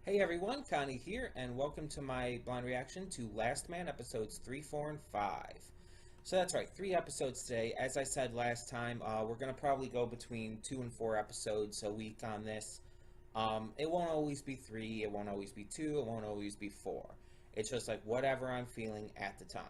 Hey everyone, Connie here, and welcome to my blind reaction to Lastman episodes 3, 4, and 5. So that's right, 3 episodes today. As I said last time, we're going to probably go between 2 and 4 episodes a week on this. It won't always be 3, it won't always be 2, it won't always be 4. It's just like whatever I'm feeling at the time.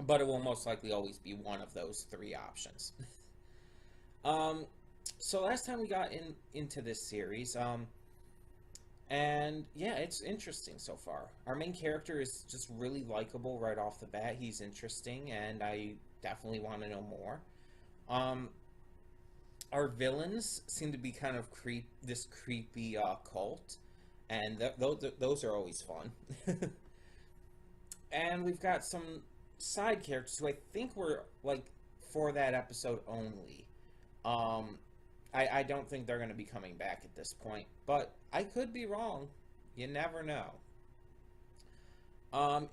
But it will most likely always be one of those 3 options. um, so last time we got into this series, and yeah, it's interesting so far. Our main character is just really likable right off the bat. He's interesting, and I definitely want to know more. Um, our villains seem to be kind of this creepy cult, and those are always fun. And we've got some side characters who I think were like for that episode only. Um, I don't think they're going to be coming back at this point, but I could be wrong. You never know.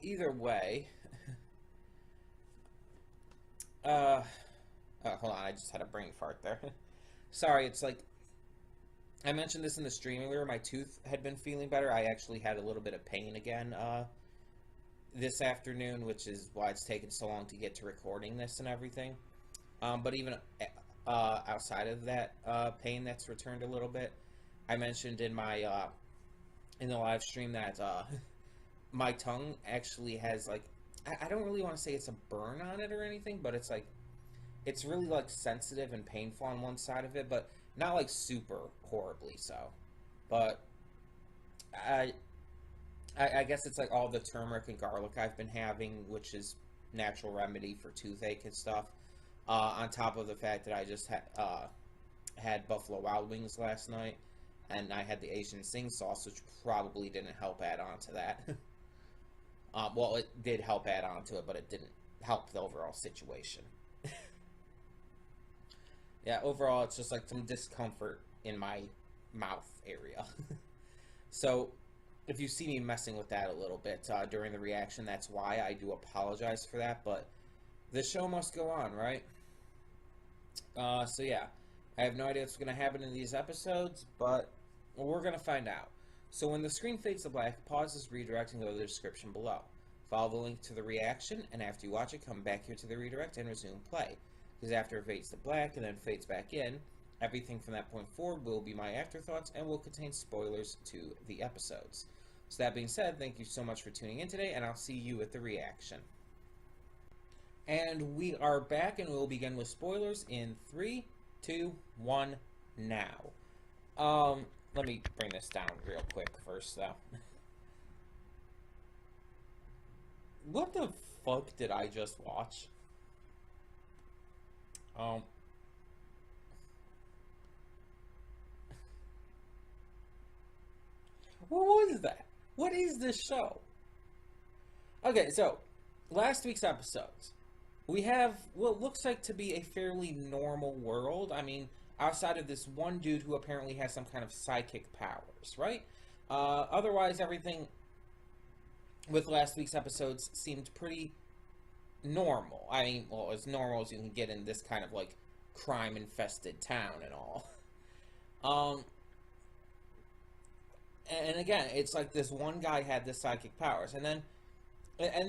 Either way, uh, hold on, I just had a brain fart there. Sorry, it's like I mentioned this in the stream earlier. My tooth had been feeling better. I actually had a little bit of pain again this afternoon, which is why it's taken so long to get to recording this and everything. But even outside of that pain that's returned a little bit, I mentioned in my in the live stream that my tongue actually has like I don't really want to say it's a burn on it or anything, but it's like it's really like sensitive and painful on one side of it, but not like super horribly so. But I I guess it's like all the turmeric and garlic I've been having, which is natural remedy for toothache and stuff. On top of the fact that I just had Buffalo Wild Wings last night, and I had the Asian sing sauce, which probably didn't help add on to that. Well, it did help add on to it, but it didn't help the overall situation. Yeah, overall, it's just like some discomfort in my mouth area. So, if you see me messing with that a little bit during the reaction, that's why. I do apologize for that, but the show must go on, right? So yeah, I have no idea what's going to happen in these episodes, but we're going to find out. So when the screen fades to black, pause this redirect and go to the description below. Follow the link to the reaction, and after you watch it, come back here to the redirect and resume play. Because after it fades to black and then fades back in, everything from that point forward will be my afterthoughts and will contain spoilers to the episodes. So that being said, thank you so much for tuning in today, and I'll see you at the reaction. And we are back, and we'll begin with spoilers in 3, 2, 1, now. Let me bring this down real quick first, though. What the fuck did I just watch? What was that? What is this show? Okay, so, last week's episodes. We have what looks like to be a fairly normal world. I mean, outside of this one dude who apparently has some kind of psychic powers, right? Otherwise, everything with last week's episodes seemed pretty normal. I mean, well, as normal as you can get in this kind of like crime-infested town and all. Um, and again, it's like this one guy had the psychic powers, and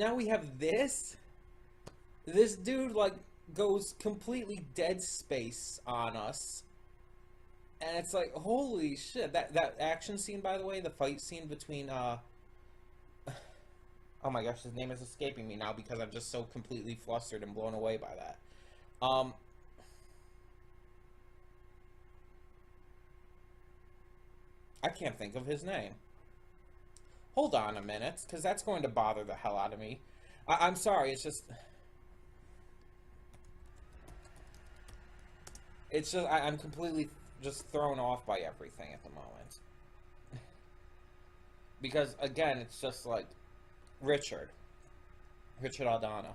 now we have this. This dude, like, goes completely dead space on us. And it's like, holy shit. That action scene, by the way, the fight scene between, oh my gosh, his name is escaping me now because I'm just so completely flustered and blown away by that. I can't think of his name. Hold on a minute, because that's going to bother the hell out of me. I'm sorry, it's just... It's just, I'm completely just thrown off by everything at the moment. Because, again, it's just like, Richard Aldana.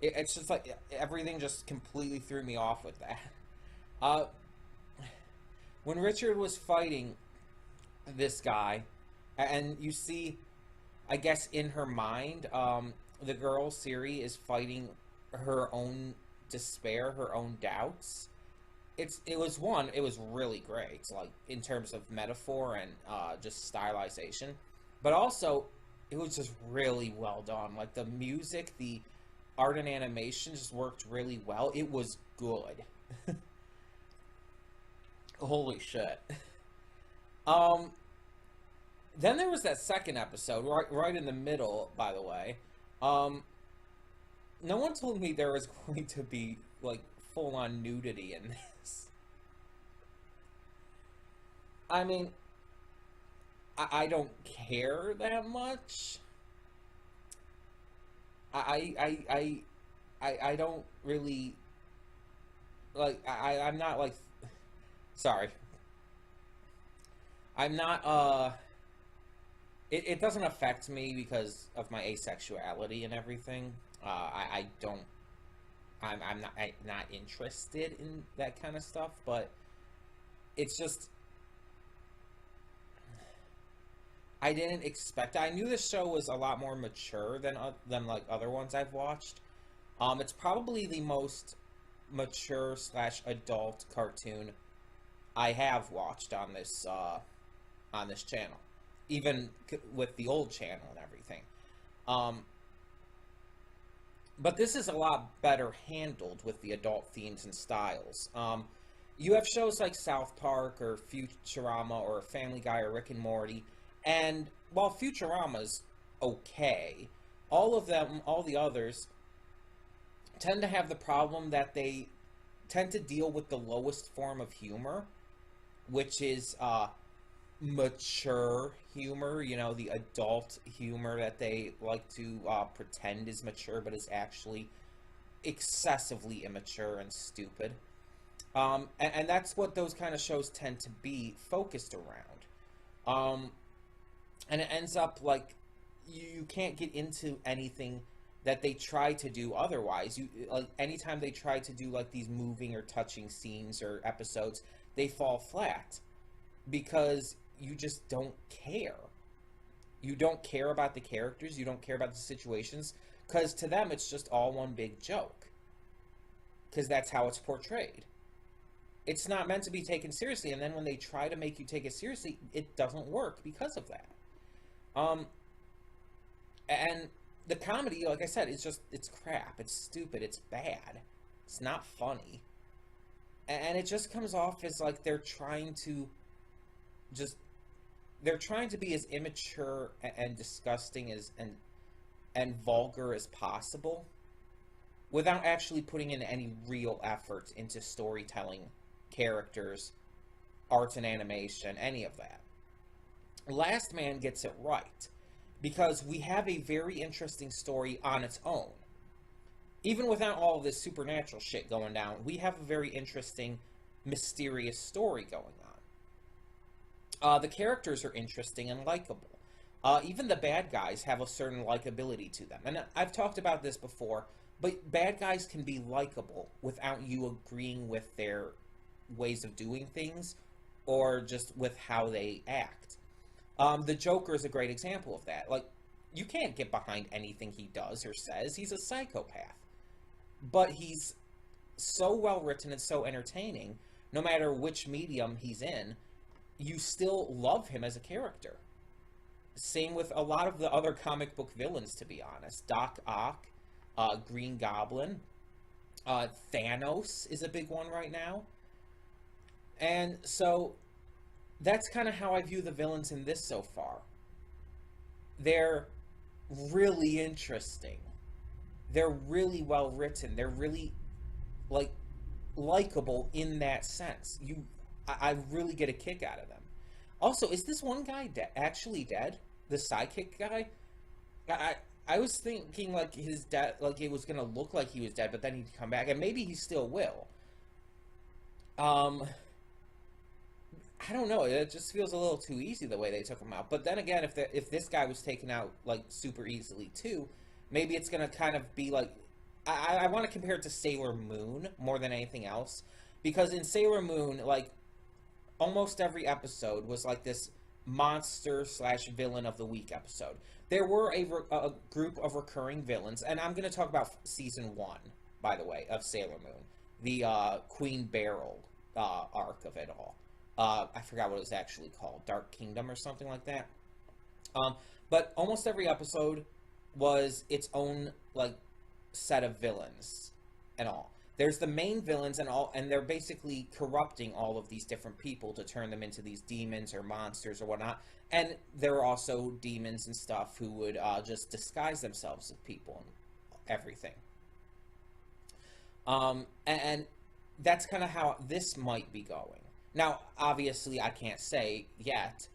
It's just like, everything just completely threw me off with that. When Richard was fighting this guy, and you see, I guess in her mind, the girl, Siri, is fighting her own despair, her own doubts. it was really great, like in terms of metaphor and just stylization, but also it was just really well done. Like the music, the art and animation just worked really well. It was good. Holy shit. Um, then there was that second episode, right in the middle, by the way. Um, no one told me there was going to be like full on nudity in this. I mean, I don't care that much. I I I I don't really like. I'm not like. Sorry, I'm not. It doesn't affect me because of my asexuality and everything. I don't. I'm not interested in that kind of stuff. But it's just I didn't expect. I knew this show was a lot more mature than like other ones I've watched. It's probably the most mature slash adult cartoon I have watched on this channel, even with the old channel and everything. Um, but this is a lot better handled with the adult themes and styles. You have shows like South Park or Futurama or Family Guy or Rick and Morty, and while Futurama's okay, all the others tend to have the problem that they tend to deal with the lowest form of humor, which is mature humor, the adult humor that they like to pretend is mature, but is actually excessively immature and stupid. And that's what those kind of shows tend to be focused around. Um, and it ends up like you can't get into anything that they try to do otherwise. You like anytime they try to do like these moving or touching scenes or episodes, they fall flat because you just don't care. You don't care about the characters, you don't care about the situations, because to them it's just all one big joke. Because that's how it's portrayed. It's not meant to be taken seriously, and then when they try to make you take it seriously, it doesn't work because of that. Um, and the comedy, like I said, it's crap, it's stupid, it's bad, it's not funny. And it just comes off as like just they're trying to be as immature and disgusting and vulgar as possible without actually putting in any real effort into storytelling, characters, arts and animation, any of that. Last Man gets it right because we have a very interesting story on its own. Even without all of this supernatural shit going down, we have a very interesting, mysterious story going on. The characters are interesting and likable. Even the bad guys have a certain likability to them. And I've talked about this before, but bad guys can be likable without you agreeing with their ways of doing things or just with how they act. The Joker is a great example of that. Like, you can't get behind anything he does or says. He's a psychopath. But he's so well written and so entertaining, no matter which medium he's in, you still love him as a character. Same with a lot of the other comic book villains, to be honest. Doc Ock, Green Goblin, Thanos is a big one right now. And so that's kind of how I view the villains in this so far. They're really interesting. They're really well written. They're really like likable in that sense. I really get a kick out of them. Also, is this one guy actually dead? The sidekick guy? I I was thinking like his death, like it was gonna look like he was dead, but then he'd come back, and maybe he still will. Um, I don't know. It just feels a little too easy the way they took him out. But then again, if this guy was taken out like super easily too, maybe it's gonna kind of be like I want to compare it to Sailor Moon more than anything else, because in Sailor Moon, like almost every episode was like this monster slash villain of the week episode. There were a group of recurring villains, and I'm going to talk about season 1, by the way, of Sailor Moon, the Queen Beryl arc of it all. I forgot what it was actually called, Dark Kingdom or something like that. Um, but almost every episode was its own like set of villains and all. There's the main villains and all, and they're basically corrupting all of these different people to turn them into these demons or monsters or whatnot. And there are also demons and stuff who would just disguise themselves as people and everything. And that's kind of how this might be going. Now, obviously, I can't say yet,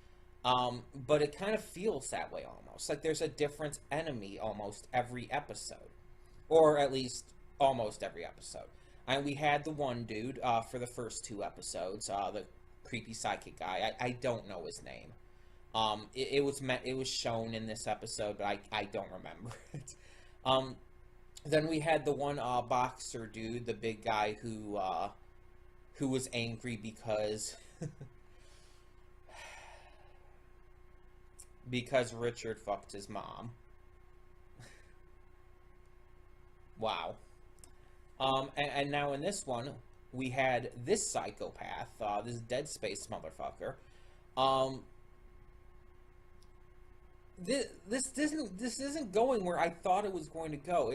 but it kind of feels that way almost. Like there's a different enemy almost every episode. Or at least almost every episode. And we had the one dude for the first two episodes, the creepy psychic guy. I don't know his name. It was shown in this episode, but I don't remember it. Then we had the one boxer dude, the big guy who was angry because because Richard fucked his mom. Wow. And now in this one, we had this psychopath, this Dead Space motherfucker. This isn't going where I thought it was going to go.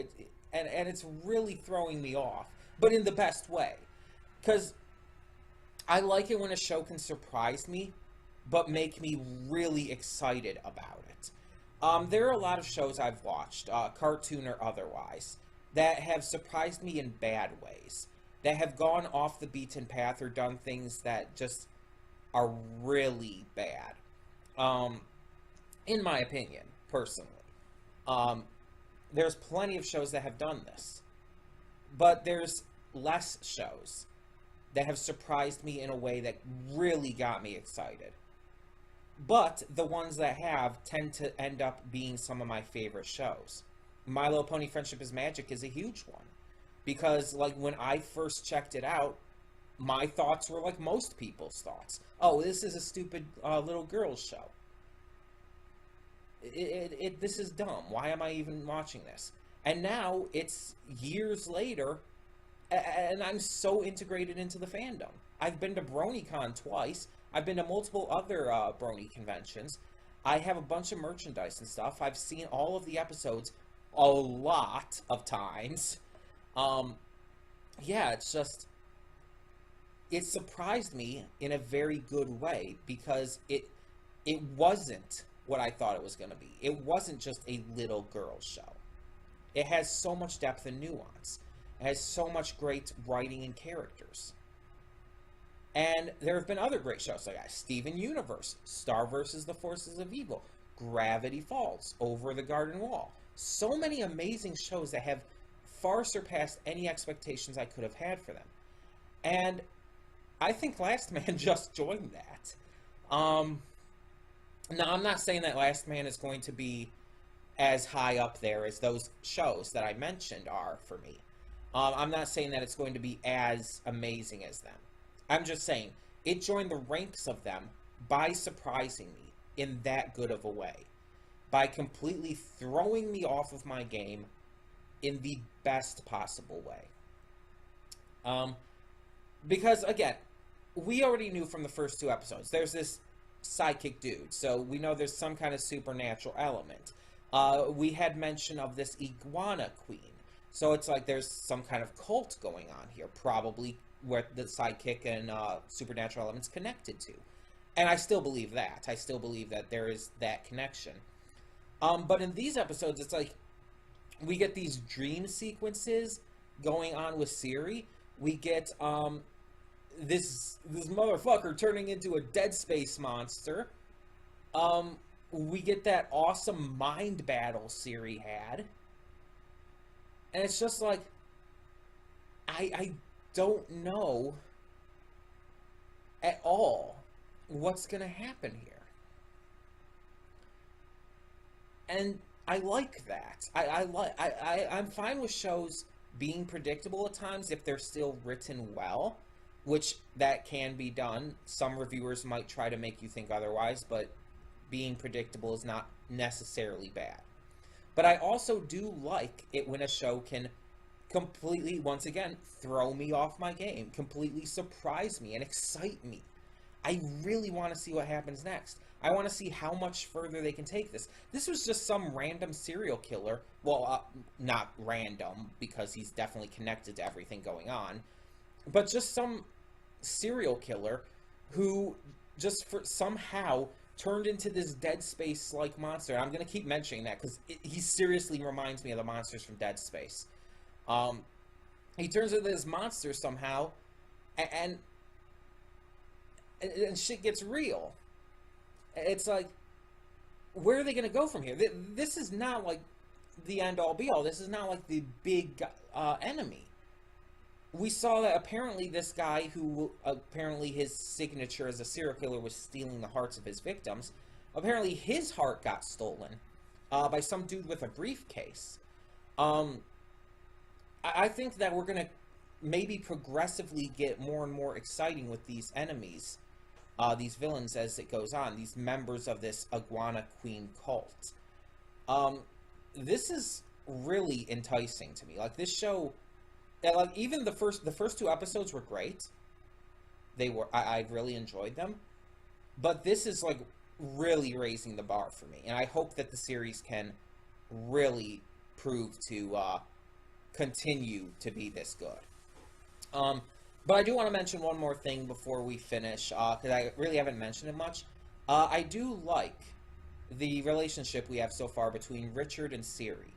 And it's really throwing me off, but in the best way. Because I like it when a show can surprise me, but make me really excited about it. There are a lot of shows I've watched, cartoon or otherwise, that have surprised me in bad ways, that have gone off the beaten path or done things that just are really bad, in my opinion, personally. There's plenty of shows that have done this, but there's less shows that have surprised me in a way that really got me excited. But the ones that have tend to end up being some of my favorite shows. My Little Pony Friendship is Magic is a huge one. Because, like, when I first checked it out, my thoughts were like most people's thoughts. Oh, this is a stupid little girl's show. This is dumb. Why am I even watching this? And now, it's years later, and I'm so integrated into the fandom. I've been to BronyCon twice. I've been to multiple other Brony conventions. I have a bunch of merchandise and stuff. I've seen all of the episodes a lot of times. Yeah, it's just... It surprised me in a very good way because it wasn't what I thought it was going to be. It wasn't just a little girl show. It has so much depth and nuance. It has so much great writing and characters. And there have been other great shows like Steven Universe, Star vs. the Forces of Evil, Gravity Falls, Over the Garden Wall. So many amazing shows that have far surpassed any expectations I could have had for them. And I think Last Man just joined that. Now, I'm not saying that Last Man is going to be as high up there as those shows that I mentioned are for me. I'm not saying that it's going to be as amazing as them. I'm just saying, it joined the ranks of them by surprising me in that good of a way. By completely throwing me off of my game in the best possible way. Because, again, we already knew from the first two episodes, there's this psychic dude, so we know there's some kind of supernatural element. We had mention of this iguana queen, so it's like there's some kind of cult going on here, probably where the sidekick and supernatural elements connected to. And I still believe that. I still believe that there is that connection. But in these episodes, it's like we get these dream sequences going on with Siri. We get this motherfucker turning into a Dead Space monster. We get that awesome mind battle Siri had. And it's just like, I don't know at all what's going to happen here. And I like that. I'm fine with shows being predictable at times if they're still written well, which that can be done. Some reviewers might try to make you think otherwise, but being predictable is not necessarily bad. But I also do like it when a show can completely, once again, throw me off my game, completely surprise me and excite me. I really want to see what happens next. I want to see how much further they can take this. This was just some random serial killer. Well, not random, because he's definitely connected to everything going on. But just some serial killer who just somehow turned into this Dead Space-like monster. I'm going to keep mentioning that because he seriously reminds me of the monsters from Dead Space. He turns into this monster somehow, and shit gets real. It's like, where are they going to go from here? This is not like the end-all be-all. This is not like the big enemy. We saw that apparently this guy who, apparently his signature as a serial killer was stealing the hearts of his victims. Apparently his heart got stolen by some dude with a briefcase. I think that we're going to maybe progressively get more and more exciting with these enemies, these villains as it goes on, these members of this Iguana Queen cult. This is really enticing to me. Like, this show, like, even the first two episodes were great. I really enjoyed them. But this is, like, really raising the bar for me. And I hope that the series can really prove to continue to be this good. But I do want to mention one more thing before we finish, because I really haven't mentioned it much. I do like the relationship we have so far between Richard and Siri.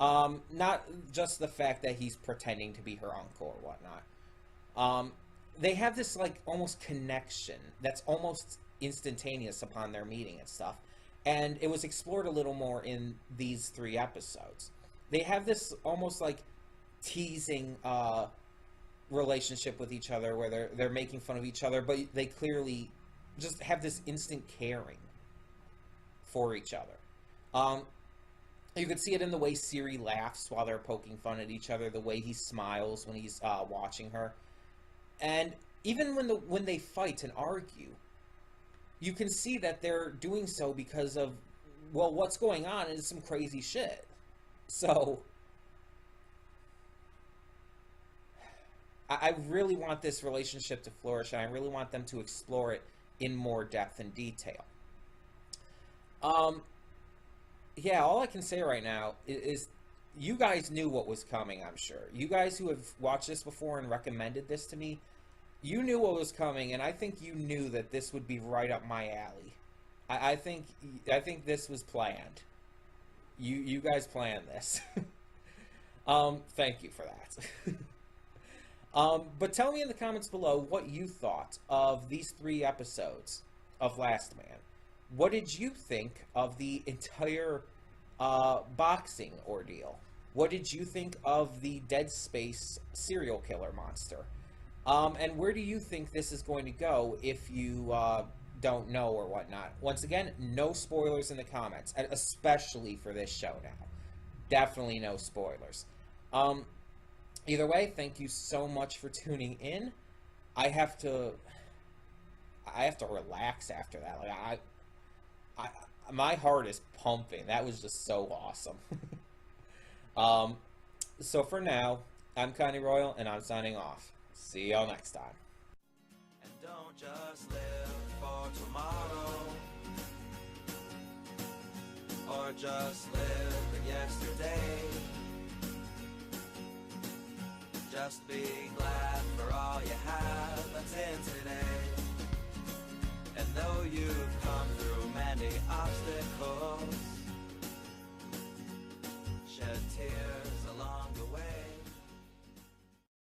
Not just the fact that he's pretending to be her uncle or whatnot. They have this, like, almost connection that's almost instantaneous upon their meeting and stuff. And it was explored a little more in these 3 episodes. They have this almost, like, teasing relationship with each other where they're making fun of each other, but they clearly just have this instant caring for each other. You could see it in the way Siri laughs while they're poking fun at each other, the way he smiles when he's watching her. And even when they fight and argue, you can see that they're doing so because of, well, what's going on is some crazy shit. So I really want this relationship to flourish, and I really want them to explore it in more depth and detail. Yeah, all I can say right now is you guys knew what was coming, I'm sure. You guys who have watched this before and recommended this to me, you knew what was coming, and I think you knew that this would be right up my alley. I think this was planned. You guys planned this. Thank you for that. But tell me in the comments below what you thought of these 3 episodes of Lastman. What did you think of the entire boxing ordeal? What did you think of the Dead Space serial killer monster? And where do you think this is going to go if you don't know or whatnot? Once again, no spoilers in the comments, especially for this show now. Definitely no spoilers. Either way, thank you so much for tuning in. I have to relax after that. Like, my heart is pumping. That was just so awesome. So for now, I'm Connie Royal, and I'm signing off. See y'all next time. And don't just live for tomorrow, or just live for yesterday. Just be glad for all you have that's in today. And though you've come through many obstacles,